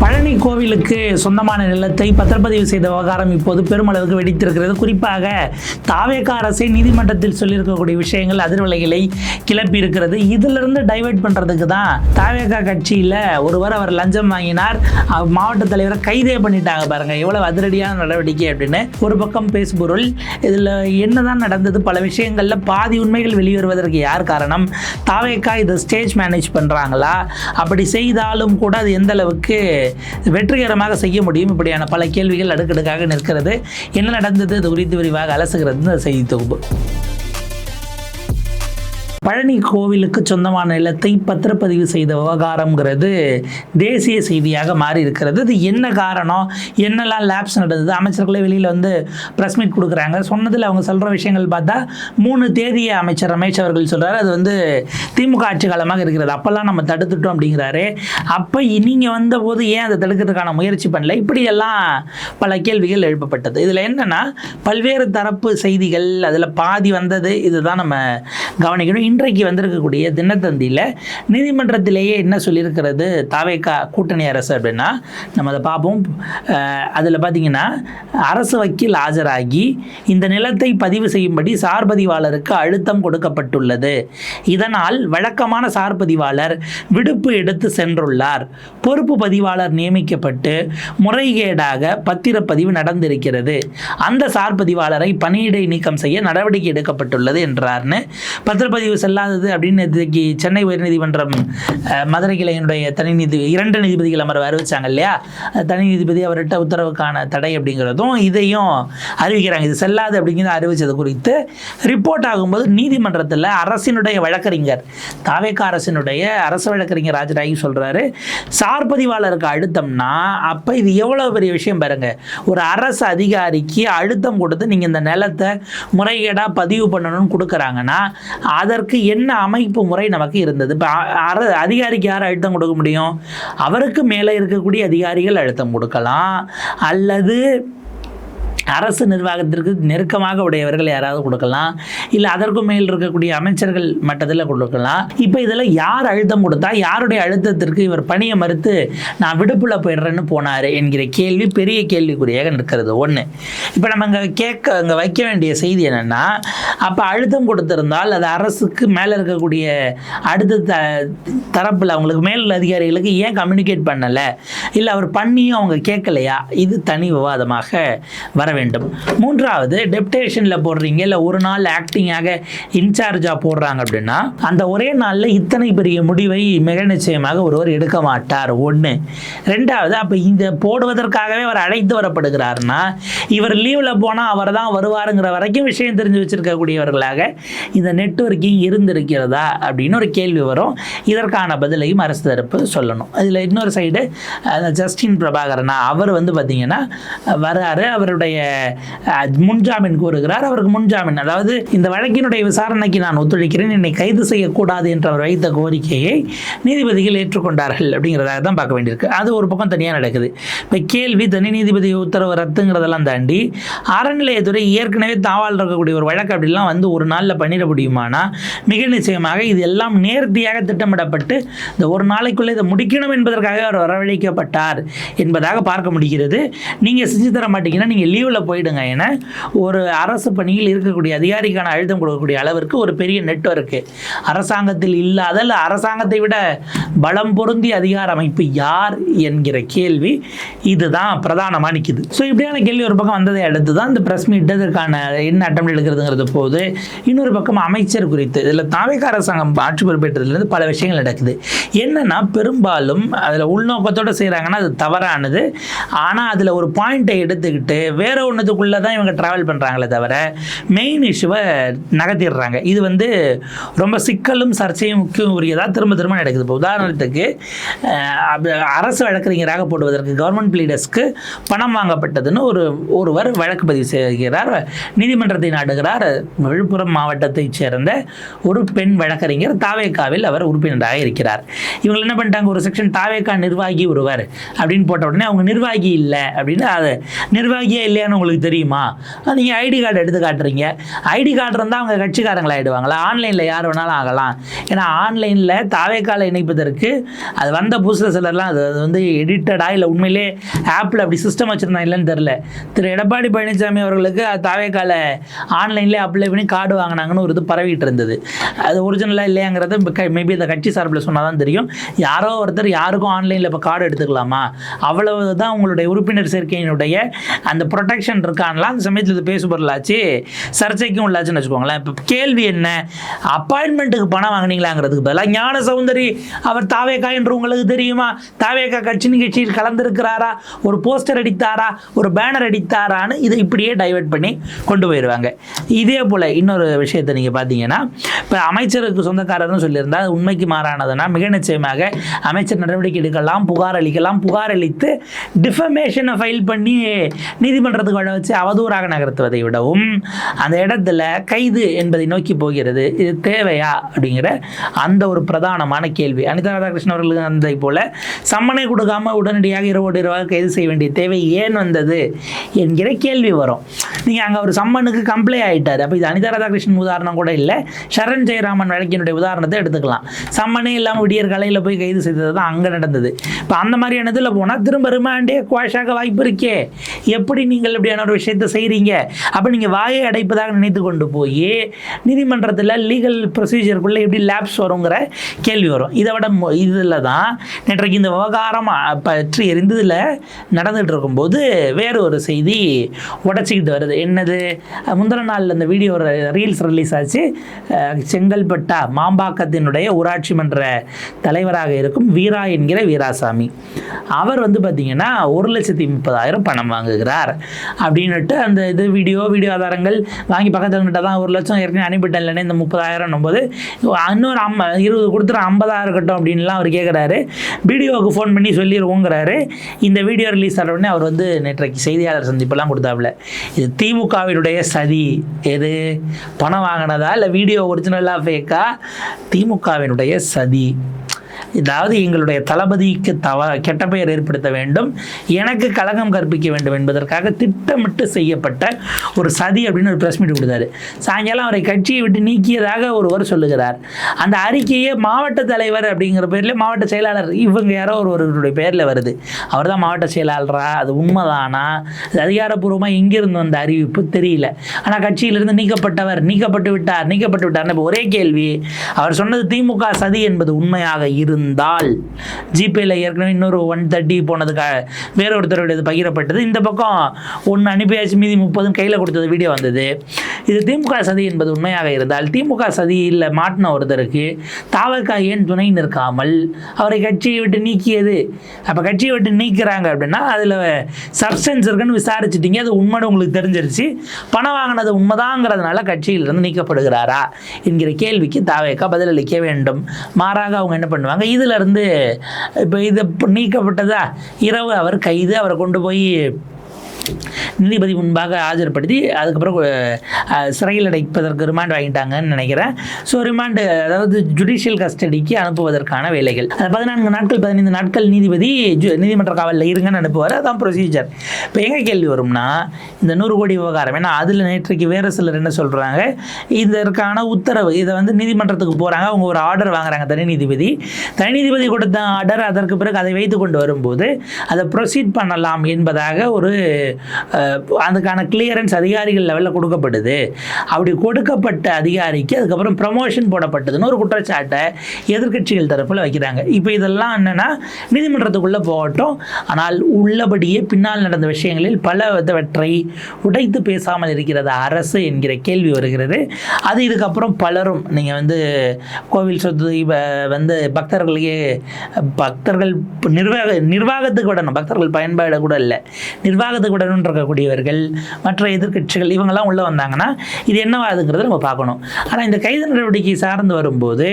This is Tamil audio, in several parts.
பழனி கோவிலுக்கு சொந்தமான நிலத்தை பத்திரப்பதிவு செய்த விவகாரம் இப்போது பெருமளவுக்கு வெடித்திருக்கிறது. குறிப்பாக தாவேகா அரசை நீதிமன்றத்தில் சொல்லியிருக்கக்கூடிய விஷயங்கள் அதிர்வலைகளை கிளப்பி இருக்கிறது. இதிலிருந்து டைவெர்ட் பண்ணுறதுக்கு தான் தாவேகா கட்சியில் ஒருவர் அவர் லஞ்சம் வாங்கினார், மாவட்ட தலைவரை கைதே பண்ணிட்டாங்க. பாருங்க எவ்வளவு அதிரடியான நடவடிக்கை அப்படின்னு ஒரு பக்கம் பேசுபொருள். இதில் என்னதான் நடந்தது, பல விஷயங்களில் பாதி உண்மைகள் வெளிவருவதற்கு யார் காரணம்? தாவேகா இதை ஸ்டேஜ் மேனேஜ் பண்ணுறாங்களா? அப்படி செய்தாலும் கூட அது எந்த அளவுக்கு வெற்றிகரமாக செய்ய முடியும்? இப்படியான பல கேள்விகள் அடுக்கடுக்காக நிற்கிறது. என்ன நடந்தது இது குறித்து விரிவாக அலசுகிறது இந்த செய்தி தொகுப்பு. பழனி கோவிலுக்கு சொந்தமான நிலத்தை பத்திரப்பதிவு செய்த விவகாரம்ங்கிறது தேசிய செய்தியாக மாறி இருக்கிறது. இது என்ன காரணம், என்னெல்லாம் லேப்ஸ் நடந்தது? அமைச்சர்களே வெளியில் வந்து ப்ரெஸ் மீட் கொடுக்குறாங்க. சொன்னதில் அவங்க சொல்கிற விஷயங்கள் பார்த்தா 3 தேதியை அமைச்சர் ரமேஷ் அவர்கள் சொல்கிறார், அது வந்து திமுக ஆட்சி காலமாக இருக்கிறது, அப்போல்லாம் நம்ம தடுத்துட்டோம் அப்படிங்கிறாரு. அப்போ நீங்கள் வந்தபோது ஏன் அதை தடுக்கிறதுக்கான முயற்சி பண்ணல? இப்படியெல்லாம் பல கேள்விகள் எழுப்பப்பட்டது. இதில் என்னென்னா பல்வேறு தரப்பு செய்திகள், அதில் பாதி வந்தது இதுதான் நம்ம கவனிக்கணும். இன்றைக்கு வந்திருக்கக்கூடிய தினத்தந்தியில் நீதிமன்றத்திலேயே என்ன சொல்லியிருக்கிறது தாவேகா கூட்டணி அரசு அப்படின்னா நம்ம அதை பார்ப்போம். அதில் பார்த்தீங்கன்னா அரசு வக்கீல் ஆஜராகி இந்த நிலத்தை பதிவு செய்யும்படி சார்பதிவாளருக்கு அழுத்தம் கொடுக்கப்பட்டுள்ளது. இதனால் வழக்கமான சார்பதிவாளர் விடுப்பு எடுத்து சென்றுள்ளார். பொறுப்பு பதிவாளர் நியமிக்கப்பட்டு முறைகேடாக பத்திரப்பதிவு நடந்திருக்கிறது. அந்த சார்பதிவாளரை பணியிடை நீக்கம் செய்ய நடவடிக்கை எடுக்கப்பட்டுள்ளது என்றார்னு. பத்திரப்பதிவு செல்லாதது அப்படின்னு சென்னை உயர்நீதிமன்றம் மதுரை கிளையினுடைய தனி நீதி 2 நீதிபதிகள் அமர்வு அறிவிச்சாங்க இல்லையா? தனி நீதிபதி அவர்கிட்ட உத்தரவுக்கான தடை அப்படிங்கிறதும் இதையும் அறிவிக்கிறாங்க. இது செல்லாது அப்படிங்கிறத அறிவித்தது குறித்து ரிப்போர்ட் ஆகும்போது நீதிமன்றத்தில் அரசினுடைய வழக்கறிஞர், தாவேகா அரசினுடைய அரசு வழக்கறிஞர் ராஜராகி சொல்கிறாரு, சார்பதிவாளருக்கு அழுத்தம்னா அப்போ இது எவ்வளோ பெரிய விஷயம் பாருங்க. ஒரு அரசு அதிகாரிக்கு அழுத்தம் கொடுத்து நீங்கள் இந்த நிலத்தை முறைகேடாக பதிவு பண்ணணும்னு கொடுக்குறாங்கன்னா அதற்கு என்ன அமைப்பு முறை நமக்கு இருந்தது? இப்போ அதிகாரிக்கு யார் அழுத்தம் கொடுக்க முடியும்? அவருக்கு மேலே இருக்கக்கூடிய அதிகாரிகள் அழுத்தம் கொடுக்கலாம், அல்லது அரசு நிர்வாகத்திற்கு நெருக்கமாக உடையவர்கள் யாராவது கொடுக்கலாம், இல்லை அதற்கு மேல் இருக்கக்கூடிய அமைச்சர்கள் மட்டத்தில் கொடுக்கலாம். இப்போ இதில் யார் அழுத்தம் கொடுத்தா, யாருடைய அழுத்தத்திற்கு இவர் பணியை மறுத்து நான் விடுப்புல போயிடுறேன்னு போனார் என்கிற கேள்வி பெரிய கேள்விக்குறியாக நிற்கிறது. ஒன்று. இப்போ நம்ம இங்கே வைக்க வேண்டிய செய்தி என்னென்னா, அப்போ அழுத்தம் கொடுத்திருந்தால் அது அரசுக்கு மேலே இருக்கக்கூடிய அடுத்த தரப்பில் அவங்களுக்கு மேல் அதிகாரிகளுக்கு ஏன் கம்யூனிகேட் பண்ணலை, இல்லை அவர் பண்ணியும் அவங்க கேட்கலையா? இது தனி விவாதமாக வர வேண்டும். 3வது, டெப்டேஷனில் போடுறீங்க, இல்லை ஒரு நாள் ஆக்டிங்காக இன்சார்ஜாக போடுறாங்க அப்படின்னா அந்த ஒரே நாளில் இத்தனை பெரிய முடிவை மிக நிச்சயமாக ஒருவர் எடுக்க மாட்டார். 1. 2வது, அப்போ இந்த போடுவதற்காகவே அவர் அழைத்து வரப்படுகிறார்னா இவர் லீவில் போனால் அவர் தான் வருவாருங்கிற வரைக்கும் விஷயம் தெரிஞ்சு வச்சிருக்கக்கூடியவர்களாக இந்த நெட்வொர்க்கிங் இருந்திருக்கிறதா அப்படின்னு ஒரு கேள்வி வரும். இதற்கான பதிலையும் அரசு தரப்பு சொல்லணும். இதில் இன்னொரு சைடு ஜஸ்டின் பிரபாகரனா அவர் வந்து பார்த்தீங்கன்னா வராரு, அவருடைய முன்ஜாமீன் கோருகிறார். அவருக்கு முன்ஜாமீன், அதாவது இந்த வழக்கினுடைய விசாரணைக்கு நான் ஒத்துழைக்கிறேன், என்னை கைது செய்யக்கூடாது என்று அவர் வைத்த கோரிக்கையை நீதிபதிகள் ஏற்றுக்கொண்டார்கள் அப்படிங்கிறதாக தான் பார்க்க வேண்டியிருக்கு. அது ஒரு பக்கம் தனியாக நடக்குது. இப்போ கேள்வி தனி நீதிபதி உத்தரவு ரத்துங்கிறதெல்லாம் தாண்டி அறநிலையத்துறை ஏற்கனவே தாவால் இருக்கக்கூடிய ஒரு வழக்கு அப்படிலாம் வந்து ஒரு நாளில் பண்ணிட முடியுமானா மிக நிச்சயமாக இது எல்லாம் நேர்த்தியாக திட்டமிடப்பட்டு இந்த ஒரு நாளைக்குள்ளே இதை முடிக்கணும் என்பதற்காக அவர் வரவழைக்கப்பட்டார் என்பதாக பார்க்க முடிகிறது. நீங்கள் செஞ்சு தர மாட்டீங்கன்னா நீங்கள் லீவில் போயிடுங்க என ஒரு அரசு பணியில் இருக்கக்கூடிய அதிகாரிக்கான அழுத்தம் கொடுக்கக்கூடிய அளவிற்கு ஒரு பெரிய நெட்வொர்க்கு அரசாங்கத்தில் இல்லாத, அரசாங்கத்தை விட பலம் பொருந்திய அதிகார அமைப்பு யார் என்கிற கேள்வி இதுதான் பிரதானமாக நிற்குது. ஸோ இப்படியான கேள்வி ஒரு பக்கம் வந்ததை அடுத்து தான் இந்த ப்ரெஸ் மீட் இதற்கான என்ன அட்டம் எடுக்கிறதுங்கிறது போது. இன்னொரு பக்கம் அமைச்சர் குறித்து இதில் தாவேகா அரசாங்கம் ஆட்சி பொறுப்பேற்றதுலேருந்து பல விஷயங்கள் நடக்குது. என்னன்னா பெரும்பாலும் அதில் உள்நோக்கத்தோடு செய்கிறாங்கன்னா அது தவறானது. ஆனால் அதில் ஒரு பாயிண்ட்டை எடுத்துக்கிட்டு வேற ஒன்றுத்துக்குள்ளே தான் இவங்க ட்ராவல் பண்ணுறாங்களே தவிர மெயின் இஷ்யூவை நகர்த்திடுறாங்க. இது வந்து ரொம்ப சிக்கலும் சர்ச்சையும் முக்கியம் உரியதாக திரும்ப திரும்ப நடக்குது. இப்போ உதாரணத்துக்கு அரசு வழக்கறிஞராக போடுவதற்கு கவர்மெண்ட் ப்ளீடர்ஸ்க்கு பணம் வாங்கப்பட்டதுன்னு ஒருவர் வழக்கு பதிவு செய்கிறார், நீதிமன்றத்தை நாடுகிறார். விழுப்புரம் மாவட்டத்தைச் சேர்ந்த ஒரு பெண் வழக்கறிஞர், தாவேகாவில் அவர் உறுப்பினராக இருக்கிறார். இவங்க என்ன பண்ணிட்டாங்க, ஒரு செக்ஷன் தாவேகா நிர்வாகி ஒருவர் அப்படின்னு போட்ட உடனே அவங்க நிர்வாகி இல்லை அப்படின்னு, அது நிர்வாகியே இல்லையா இல்லைன்னு உங்களுக்கு தெரியுமா? நீங்கள் ஐடி கார்டு எடுத்து காட்டுறீங்க. ஐடி கார்டு இருந்தால் அவங்க கட்சிக்காரங்களா ஆகிடுவாங்களா? ஆன்லைனில் யார் வேணாலும் ஆகலாம். ஏன்னா ஆன்லைனில் தாவேக்கால இணைப்பதற்கு அது வந்த புதுசில் சிலர்லாம் அது வந்து எடிட்டடா இல்லை உண்மையிலே ஆப்பில் அப்படி சிஸ்டம் வச்சுருந்தா இல்லைன்னு தெரில. திரு எடப்பாடி பழனிசாமி அவர்களுக்கு தாவேக்கால ஆன்லைன்லேயே அப்ளை பண்ணி கார்டு வாங்கினாங்கன்னு ஒரு இது பரவிட்டு இருந்தது. அது ஒரிஜினலாக இல்லையாங்கிறது மேபி இந்த கட்சி சார்பில் சொன்னால் தான் தெரியும். யாரோ ஒருத்தர் யாருக்கும் ஆன்லைனில் இப்போ கார்டு எடுத்துக்கலாமா, அவ்வளவு தான் உங்களுடைய உறுப்பினர் சேர்க்கையினுடைய அந்த ப்ரொடெக்ஷன் இருக்கான்லாம் அந்த சமயத்தில் இது பேசுபொருளாச்சு, சர்ச்சைக்கும் உள்ளாச்சுன்னு வச்சுக்கோங்களேன். இப்போ கேள்வி என்ன, அப்பாயின்மெண்ட்டுக்கு பணம் வாங்கினீங்களாங்கிறதுக்கு பதிலாக ஞான சௌந்தரி அவர் தாவேக்கா என்று உங்களுக்கு தெரியுமா, தாவேக்கா கட்சி நிகழ்ச்சியில் கலந்துருக்கிறாரா, ஒரு போஸ்டர் அடித்தாரா, ஒரு பேனர் அடித்தாரான்னு இதை இப்படியே டைவெர்ட் பண்ணி கொண்டு போயிடுவாங்க. இதே போல் இன்னொரு விஷயத்தை நீங்கள் பார்த்தீங்கன்னா, இப்போ அமைச்சருக்கு சொந்தக்காரர்னு சொல்லியிருந்தால் அது உண்மைக்கு மாறானதுன்னா மிக நிச்சயமாக அமைச்சர் நடவடிக்கை எடுக்கலாம், புகார் அளிக்கலாம். புகார் அளித்து டிஃபமேஷனை ஃபைல் பண்ணி நீதிமன்றத்துக்கு வழி வச்சு அவதூறாக நகர்த்துவதை விடவும் அந்த இடத்துல கைது என்பதை நோக்கி போகிறது. இது தேவையா அப்படிங்கிற அந்த ஒரு பிரதானமான கேள்வி. அனிதா ராதாகிருஷ்ணன் அவர்களுக்கு அந்த போல சம்மனை கொடுக்காம உடனடியாக இரவோடு இரவாக கைது செய்ய வேண்டிய தேவை ஏன் வந்தது என்கிற கேள்வி வரும். நீங்கள் அங்கே ஒரு சம்மனுக்கு கம்ப்ளைண்ட் ஆகிட்டார். அப்போ இது அனிதா ராதாகிருஷ்ணன் உதாரணம் கூட இல்லை, சரண் ஜெயராமன் வழக்கினுடைய உதாரணத்தை எடுத்துக்கலாம். சம்மனே இல்லாமல் விடியற் காலையில் போய் கைது செய்தது தான் அங்கே நடந்தது. இப்போ அந்த மாதிரியான இதில் போனால் திரும்ப ரிமாண்டே குவாஷாக வாய்ப்பு இருக்கே, எப்படி நீங்கள் இப்படியான ஒரு விஷயத்தை செய்கிறீங்க? அப்போ நீங்கள் வாயை அடைப்பதாக நினைத்து கொண்டு போய் நீதிமன்றத்தில் லீகல் ப்ரொசீஜருக்குள்ளே எப்படி லேப்ஸ் வருங்கிற கேள்வி வரும். இதை விட இதில் தான் நேற்றைக்கு இந்த விவகாரம் பற்றி எரிந்ததில் நடந்துகிட்டு இருக்கும்போது வேறு ஒரு செய்தி உடச்சிக்கிட்டு வருது. என்னது, முந்தின நாள் அந்த வீடியோ ரீல்ஸ் ரிலீஸ் ஆச்சு. செங்கல்பட்டா மாம்பாக்கத்தினுடைய ஊராட்சி மன்ற தலைவராக இருக்கும் வீரா என்கிற வீராசாமி அவர் வந்து பார்த்தீங்கன்னா 1,30,000 பணம் வாங்குகிறார் அப்படின்னுட்டு அந்த இது வீடியோ ஆதாரங்கள் வாங்கி பக்கத்துக்கிட்ட தான் 1,00,000 ஏற்கனவே அனுப்பிட்டேன் இல்லைன்னா இந்த 30,000 போது இன்னொரு 20 கொடுத்துட்டு 50,000 இருக்கட்டும் அப்படின்லாம் அவர் கேட்குறாரு. வீடியோவுக்கு ஃபோன் பண்ணி சொல்லிடுவோங்கிறாரு. இந்த வீடியோ ரிலீஸ் ஆன உடனே அவர் வந்து நேற்றைக்கு செய்தியாளர் சந்திப்பெல்லாம் கொடுத்தாப்புல. இது திமுகவினுடைய சதி, எது பணம் வாங்கினதா இல்லை வீடியோ ஒரிஜினலாக ஃபேக்கா? திமுகவினுடைய சதி. அதாவது எங்களுடைய தளபதிக்கு கெட்ட பெயர் ஏற்படுத்த வேண்டும், எனக்கு கலகம் கற்பிக்க வேண்டும் என்பதற்காக திட்டமிட்டு செய்யப்பட்ட ஒரு சதி அப்படின்னு ஒரு ப்ரெஸ் மீட் கொடுத்தாரு. சாயங்காலம் அவரை கட்சியை விட்டு நீக்கியதாக ஒருவர் சொல்லுகிறார். அந்த அறிக்கையே மாவட்ட தலைவர் அப்படிங்கிற பேரில் மாவட்ட செயலாளர் இவங்க யாரோ ஒருவருடைய பேரில் வருது. அவர் தான் மாவட்ட செயலாளரா? அது உண்மைதானா? அது அதிகாரப்பூர்வமாக எங்கிருந்து வந்த அறிவிப்பு தெரியல. ஆனால் கட்சியிலிருந்து நீக்கப்பட்டு விட்டார்னு இப்போ ஒரே கேள்வி, அவர் சொன்னது திமுக சதி என்பது உண்மையாக இருந்தால் ஜிபேல ஏற்கனவே இன்னொரு 130 போனதுக்காக வேற ஒருத்தருடைய பகிரப்பட்டது. இந்த பக்கம் ஒன்று அனுப்பியாச்சு, மீதி 30 கையில் கொடுத்தது வீடியோ வந்தது. இது திமுக சதி என்பது உண்மையாக இருந்தால் திமுக சதியில் மாட்டின ஒருத்தருக்கு தாவக ஏன் துணை நிற்காமல் அவரை கட்சியை விட்டு நீக்கியது? அப்போ கட்சியை விட்டு நீக்கிறாங்க அப்படின்னா அதில் சப்ஸ்டன்ஸ் இருக்குன்னு விசாரிச்சிட்டிங்க, அது உண்மைன்னு உங்களுக்கு தெரிஞ்சிருச்சு, பணம் வாங்கினது உண்மைதாங்கிறதுனால கட்சியிலிருந்து நீக்கப்படுகிறாரா என்கிற கேள்விக்கு தாவேக்கா பதிலளிக்க வேண்டும். மாறாக அவங்க என்ன பண்ணுவாங்க, இதிலிருந்து இப்போ இது நீக்கப்பட்டதா, இரவு அவர் கைது, அவரை கொண்டு போய் நீதிபதி முன்பாக ஆஜர்படுத்தி அதுக்கப்புறம் சிறையில் அடைப்பதற்கு ரிமாண்ட் வாங்கிட்டாங்கன்னு நினைக்கிறேன். ஸோ ரிமாண்டு அதாவது ஜுடிஷியல் கஸ்டடிக்கு அனுப்புவதற்கான வேலைகள் 14 நாட்கள் 15 நாட்கள் நீதிபதி நீதிமன்ற காவலில் இருங்கன்னு அனுப்புவார். அதான் ப்ரொசீஜர். இப்போ எங்கே கேள்வி வரும்னா, இந்த 100 கோடி விவகாரம், ஏன்னா அதில் நேற்றைக்கு வேறு சிலர் என்ன சொல்கிறாங்க, இதற்கான உத்தரவு இதை வந்து நீதிமன்றத்துக்கு போகிறாங்க, அவங்க ஒரு ஆர்டர் வாங்குறாங்க. தனி நீதிபதி கொடுத்த ஆர்டர், அதற்கு பிறகு அதை வைத்து கொண்டு வரும்போது அதை ப்ரொசீட் பண்ணலாம் என்பதாக ஒரு அதுக்கான கிளியரன்ஸ் அதிகாரிகள் லெவலில் கொடுக்கப்படுது. அப்படி கொடுக்கப்பட்ட அதிகாரிக்கு அதுக்கப்புறம் ப்ரமோஷன் போடப்பட்டதுன்னு ஒரு குற்றச்சாட்டை எதிர்க்கட்சிகள் தரப்பில் வைக்கிறாங்க. இப்போ இதெல்லாம் என்னென்னா நீதிமன்றத்துக்குள்ளே போகட்டும், ஆனால் உள்ளபடியே பின்னால் நடந்த விஷயங்களில் பலவற்றை உடைத்து பேசாமல் இருக்கிறது அரசு என்கிற கேள்வி வருகிறது. அது இதுக்கப்புறம் பலரும் நீங்கள் வந்து கோவில் சொத்து வந்து பக்தர்கள் நிர்வாகத்துக்கு விடணும், பக்தர்கள் பயன்பாடு கூட இல்லை, நிர்வாகத்துக்கு விடணும் இருக்கக்கூடியவர்கள் மற்ற எதிர்க்கட்சிகள் இவங்கெல்லாம் உள்ளே வந்தாங்கன்னா இது என்னவாதுங்கிறத நம்ம பார்க்கணும். ஆனால் இந்த கைது நடவடிக்கை சார்ந்து வரும்போது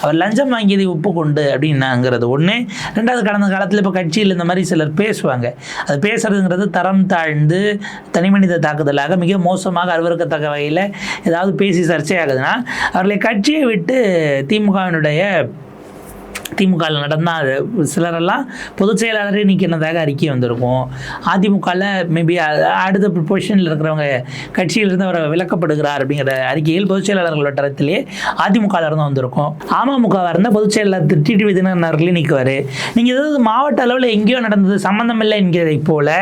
அவர் லஞ்சம் வாங்கியதை ஒப்புக்கொண்டு அப்படின்னாங்கிறது ஒன்று. ரெண்டாவது, கடந்த காலத்தில் இப்போ கட்சியில் இந்த மாதிரி சிலர் பேசுவாங்க. அது பேசுறதுங்கிறது தரம் தாழ்ந்து தனிமனித தாக்குதலாக மிக மோசமாக அருவருக்கத்தக்க வகையில் ஏதாவது பேசி சர்ச்சையாகுதுன்னா அவர்களை கட்சியை விட்டு திமுகவினுடைய திமுகவில் நடந்தால் சிலரெல்லாம் பொதுச் செயலாளரே நீக்கினதாக அறிக்கை வந்திருக்கும். அதிமுகவில் மேபி அடுத்த பொசிஷனில் இருக்கிறவங்க கட்சியிலிருந்து அவர் விலக்கப்படுகிறார் அப்படிங்கிற அறிக்கையில் பொதுச் செயலாளர்கள் வட்டாரத்திலே அதிமுகவில் இருந்து வந்திருக்கும். அமமுகவாக இருந்தால் பொதுச் செயலாளர் டிடிவி தினகரன் நீக்குவார். நீங்கள் ஏதாவது மாவட்ட அளவில் எங்கேயோ நடந்தது சம்மந்தம் இல்லை என்கிறதை போல்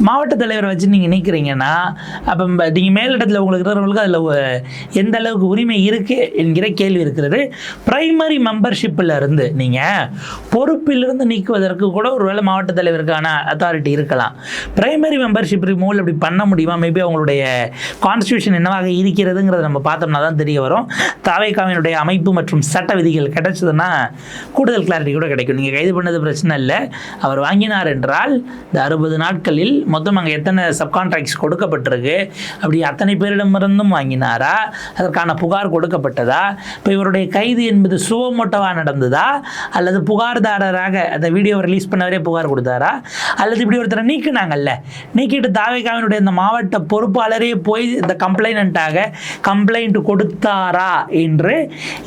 மாவட்ட தலைவரை வச்சு நீங்கள் நீக்கிறீங்கன்னா அப்போ நீங்கள் மேலிடத்தில் உங்களுக்கு இருக்கிறவங்களுக்கு அதில் எந்த அளவுக்கு உரிமை இருக்குது என்கிற கேள்வி இருக்கிறது. பிரைமரி மெம்பர்ஷிப்பில் இருந்து நீங்கள் பொறுப்பிலிருந்து நீக்குவதற்கு கூட ஒருவேளை மாவட்ட தலைவருக்கான அத்தாரிட்டி இருக்கலாம். பிரைமரி மெம்பர்ஷிப் ரிமூவல் அப்படி பண்ண முடியுமா? மேபி அவங்களுடைய கான்ஸ்டியூஷன் என்னவாக இருக்கிறதுங்கிறத நம்ம பார்த்தோம்னா தான் தெரிய வரும். தாவேகாவினுடைய அமைப்பு மற்றும் சட்ட விதிகள் கிடைச்சதுன்னா கூடுதல் கிளாரிட்டி கூட கிடைக்கும். நீங்கள் கைது பண்ணது பிரச்சனை இல்லை. அவர் வாங்கினார் என்றால் இந்த 60 நாட்களில் மொத்தம் அங்கே எத்தனை சப்கான்ட்ராக்ட்ஸ் கொடுக்கப்பட்டிருக்கு, அப்படி அத்தனை பேரிடமிருந்தும் வாங்கினாரா, அதற்கான புகார் கொடுக்கப்பட்டதா, இப்போ இவருடைய கைது என்பது சுவமோட்டவாக நடந்ததா, அல்லது புகார்தாரராக அந்த வீடியோவை ரிலீஸ் பண்ணவரே புகார் கொடுத்தாரா, அல்லது இப்படி ஒருத்தரை நீக்கினாங்கல்ல, நீக்கிட்டு தாவேகாவினுடைய இந்த மாவட்ட பொறுப்பாளரே போய் இந்த கம்ப்ளைனண்ட்டாக கம்ப்ளைண்ட் கொடுத்தாரா என்று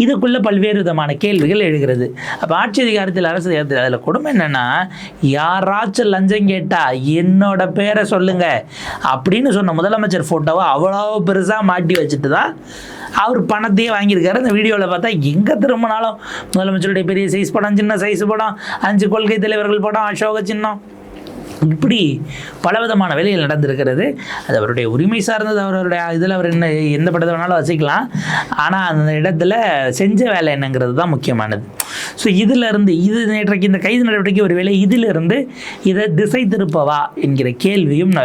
இதுக்குள்ள பல்வேறு விதமான கேள்விகள் எழுகிறது. அப்போ ஆட்சி அதிகாரத்தில் அரசு அதிகாரத்தில் அதில் கொடுமை என்னன்னா, யாராச்சும் லஞ்சம் கேட்டா என்னோட பேரை சொல்லுங்க அப்படின்னு சொன்ன முதலமைச்சர் போட்டோவை அவ்வளோ பெருசாக மாட்டி வச்சுட்டு தான் அவர் பணத்தையே வாங்கியிருக்காரு. அந்த வீடியோவில் பார்த்தா எங்கே திரும்பினாலும் முதலமைச்சருடைய பெரிய சைஸ் படம், சின்ன சைஸ் படம், 5 கொள்கை தலைவர்கள் படம், அசோக சின்னம், இப்படி பலவிதமான வேலைகள் நடந்திருக்கிறது. அது அவருடைய உரிமை சார்ந்தது. அவருடைய இதில் அவர் என்ன எந்த படத்தை வேணாலும் வச்சுக்கலாம். ஆனால் அந்த இடத்துல செஞ்ச வேலை என்னங்கிறது தான் முக்கியமானது. ஸோ இதிலிருந்து இது நேற்றைக்கு இந்த கைது நடவடிக்கை ஒரு வேலை இதிலிருந்து இதை திசை திருப்பவா என்கிற கேள்வியும்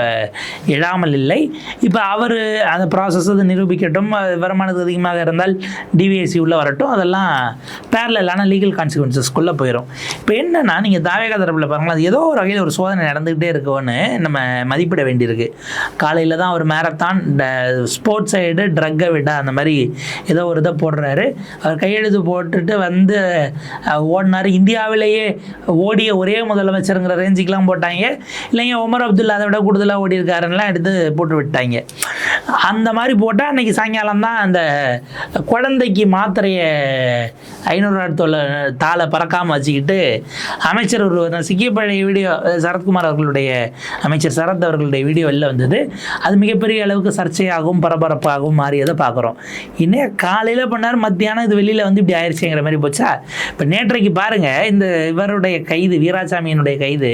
எழாமல் இல்லை. இப்போ அவர் அந்த ப்ராசஸ் அதை நிரூபிக்கட்டும், வருமானத்துக்கு அதிகமாக இருந்தால் டிவிஎஸ்சி உள்ளே வரட்டும், அதெல்லாம் பேரலான லீகல் கான்சிக்வன்சஸ்க்குள்ளே போயிடும். இப்போ என்னென்னா, நீங்கள் தாவேகா தரப்பில் பாருங்களா, அது ஏதோ ஒரு வகையில் ஒரு சோதனை நடந்துக்கிட்டே இருக்குன்னு நம்ம மதிப்பிட வேண்டியிருக்கு. காலையில் தான் ஒரு மேரத்தான் ஸ்போர்ட்ஸ் சைடு ட்ரக்கை விட அந்த மாதிரி ஏதோ ஒரு இதை போடுறாரு. அவர் கையெழுத்து போட்டுட்டு வந்து ஓடினார். இந்தியாவிலேயே ஓடிய ஒரே முதலமைச்சருங்கிற ரேஞ்சுக்கெலாம் போட்டாங்க. இல்லைங்க உமர் அப்துல்லா அதை விட கூடுதலாக ஓடி இருக்காருன்னெலாம் எடுத்து போட்டு விட்டாங்க. அந்த மாதிரி போட்டால் அன்றைக்கி சாயங்காலம் தான் அந்த குழந்தைக்கு மாத்திரையை 500 தாளை பறக்காமல் வச்சுக்கிட்டு அமைச்சர் ஒரு சிக்கிய பழைய வீடியோ, சரத்குமார் அவர்களுடைய அமைச்சர் சரத் அவர்களுடைய வீடியோ வெளில வந்தது. அது மிகப்பெரிய அளவுக்கு சர்ச்சையாகவும் பரபரப்பாகவும் மாறியதை பார்க்குறோம். இன்னும் காலையில் பண்ணார், மத்தியானம் இது வெளியில் வந்து இப்படி ஆயிடுச்சுங்கிற மாதிரி போச்சா. இப்போ நேற்றைக்கு பாருங்கள், இந்த இவருடைய கைது, வீராசாமியினுடைய கைது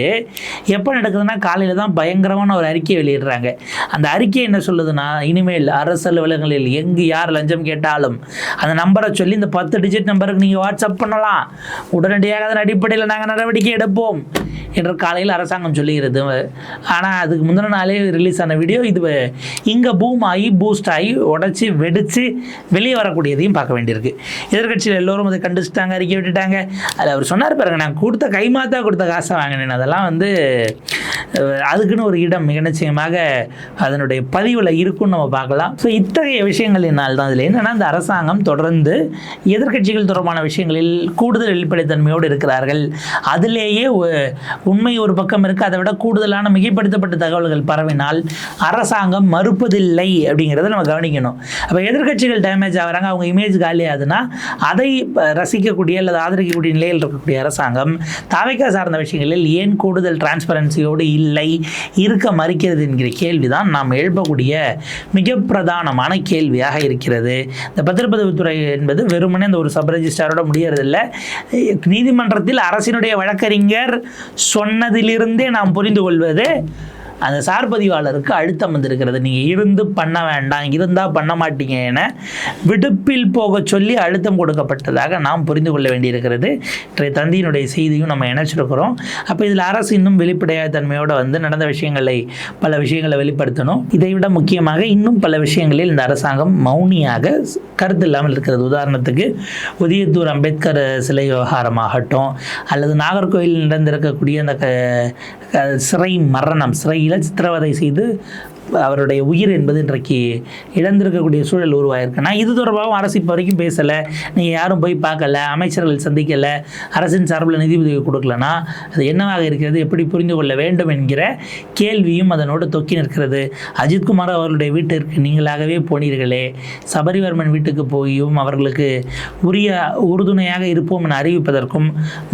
எப்போ நடக்குதுன்னா காலையில் தான் பயங்கரமான ஒரு அறிக்கை வெளியிடுறாங்க. அந்த அறிக்கை என்ன சொல்லுதுன்னா, இனிமேல் அரசு அலுவலகங்களில் எங்கு யார் லஞ்சம் கேட்டாலும் அந்த நம்பரை சொல்லி இந்த 10 டிஜிட் நம்பருக்கு நீங்கள் வாட்ஸ்அப் பண்ணலாம், உடனடியாக அதன் அடிப்படையில் நாங்கள் நடவடிக்கை எடுப்போம் என்று காலையில் அரசாங்கம் சொல்லுகிறது. ஆனால் அதுக்கு முந்தின நாளே ரிலீஸ் ஆன வீடியோ இது இங்கே பூம் ஆகி பூஸ்ட் ஆகி உடச்சி வெடித்து வெளியே வரக்கூடியதையும் பார்க்க வேண்டியிருக்கு. எதிர்கட்சியில் எல்லோரும் அதை கண்டுச்சிட்டாங்க, அறிக்கை விட்டுட்டாங்க. அதில் அவர் சொன்னார் பாருங்க, நான் கொடுத்த கைமாத்தா கொடுத்த காசை வாங்கினேன். அதெல்லாம் வந்து அதுக்குன்னு ஒரு இடம் மிக நிச்சயமாக அதனுடைய பதிவில் இருக்குன்னு நம்ம பார்க்கலாம். ஸோ இத்தகைய விஷயங்களினால் தான் அதில் என்னென்னா, இந்த அரசாங்கம் தொடர்ந்து எதிர்கட்சிகள் தொடர்பான விஷயங்களில் கூடுதல் வெளிப்படைத்தன்மையோடு இருக்கிறார்கள். அதிலேயே உண்மை ஒரு பக்கம் இருக்குது, அதை விட கூடுதலான மிகைப்படுத்தப்பட்ட தகவல்கள் பரவினால் அரசாங்கம் மறுப்பதில்லை அப்படிங்கிறத நம்ம கவனிக்கணும். அப்போ எதிர்கட்சிகள் டேமேஜ் ஆகிறாங்க, அவங்க இமேஜ் காலி ஆகுதுன்னா அதை ரசிக்கக்கூடிய அல்லது ஆதரிக்கக்கூடிய நிலையில் இருக்கக்கூடிய அரசாங்கம் தாவேகா சார்ந்த விஷயங்களில் ஏன் கூடுதல் டிரான்ஸ்பரன்சியோடு இல்லை, இருக்க மறுக்கிறது என்கிற கேள்விதான் நாம் எழுப்பக்கூடிய மிக பிரதானமான கேள்வியாக இருக்கிறது. இந்த பத்திரப்பதிவுத்துறை என்பது வெறுமனே இந்த ஒரு சப் ரெஜிஸ்டாரோட முடியறதில்லை. நீதிமன்றத்தில் அரசினுடைய வழக்கறிஞர் சொன்னதிலிருந்தே நாம் புரிந்து கொள்வது, அந்த சார் பதிவாளருக்கு அழுத்தம் வந்திருக்கிறது. நீங்கள் இருந்து பண்ண வேண்டாம், இருந்தால் பண்ண மாட்டீங்க என விடுப்பில் போக சொல்லி அழுத்தம் கொடுக்கப்பட்டதாக நாம் புரிந்து கொள்ள வேண்டியிருக்கிறது. இன்றைய தந்தியினுடைய செய்தியும் நம்ம இணைச்சிருக்கிறோம். அப்போ இதில் அரசு இன்னும் வெளிப்படையாத தன்மையோடு வந்து நடந்த பல விஷயங்களை வெளிப்படுத்தணும். இதைவிட முக்கியமாக இன்னும் பல விஷயங்களில் இந்த அரசாங்கம் மௌனியாக கருத்து இல்லாமல் இருக்கிறது. உதாரணத்துக்கு உதயத்தூர் அம்பேத்கர் சிலை விவகாரமாகட்டும், அல்லது நாகர்கோவில் நடந்திருக்கக்கூடிய அந்த சிறையில் சித்திரவதை செய்து அவருடைய உயிர் என்பது இன்றைக்கு இழந்திருக்கக்கூடிய சூழல் உருவாயிருக்குன்னா இது தொடர்பாகவும் அரசு இப்போ வரைக்கும் பேசலை, நீங்கள் யாரும் போய் பார்க்கல, அமைச்சர்கள் சந்திக்கலை, அரசின் சார்பில் நிதி உதவி கொடுக்கலன்னா அது என்னவாக இருக்கிறது, எப்படி புரிந்து கொள்ள வேண்டும் என்கிற கேள்வியும் அதனோடு தொக்கி நிற்கிறது. அஜித்குமார் அவர்களுடைய வீட்டிற்கு நீங்களாகவே போனீர்களே, சபரிவர்மன் வீட்டுக்கு போயும் அவர்களுக்கு உரிய உறுதுணையாக இருப்போம் என அறிவிப்பதற்கும்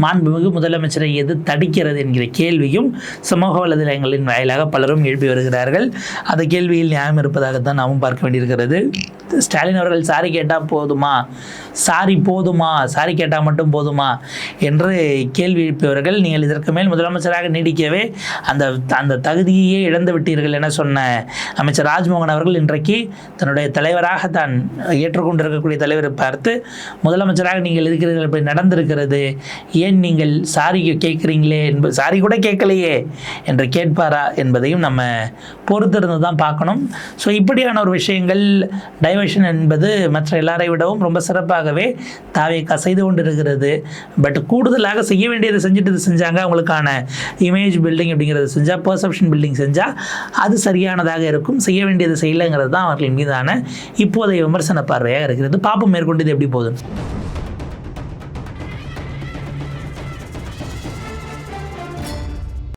மாண்புமிகு முதலமைச்சரை எது தடுக்கிறது என்கிற கேள்வியும் சமூக வலைதளங்களின் வாயிலாக பலரும் எழுப்பி வருகிறார்கள். அந்த கேள்வியில் நியாயம் இருப்பதாகத்தான் நாமும் பார்க்க வேண்டியிருக்கிறது. ஸ்டாலின் அவர்கள் சாரி கேட்டால் போதுமா, சாரி கேட்டால் மட்டும் போதுமா என்று கேள்வி எழுப்பியவர்கள், நீங்கள் இதற்கு மேல் முதலமைச்சராக நீடிக்கவே அந்த தகுதியையே இழந்து விட்டீர்கள் என சொன்ன அமைச்சர் ராஜ்மோகன் அவர்கள் இன்றைக்கு தன்னுடைய தலைவராக தான் ஏற்றுக்கொண்டிருக்கக்கூடிய தலைவரை பார்த்து, முதலமைச்சராக நீங்கள் இருக்கிறீர்கள், இப்படி நடந்திருக்கிறது, ஏன் நீங்கள் சாரி கேட்குறீங்களே என்பது, சாரி கூட கேட்கலையே என்று கேட்பாரா என்பதையும் நம்ம பொறுத்திருந்து தான் பார்க்கணும். ஸோ இப்படியான ஒரு விஷயங்கள் டைவர்ஷன் என்பது மற்ற எல்லாரை விடவும் ரொம்ப சிறப்பாகவே தாவேகா செய்து கொண்டிருக்கிறது. பட் கூடுதலாக செய்ய வேண்டியதை செஞ்சுட்டு இது செஞ்சாங்க, அவங்களுக்கான இமேஜ் பில்டிங் அப்படிங்கிறத செஞ்சால், பர்செப்ஷன் பில்டிங் செஞ்சால் அது சரியானதாக இருக்கும். செய்ய வேண்டியது செய்யலைங்கிறது தான் அவர்கள் மீதான இப்போதைய விமர்சன பார்வையாக இருக்கிறது. பாப்போம் மேற்கொண்டு இது எப்படி போகுது.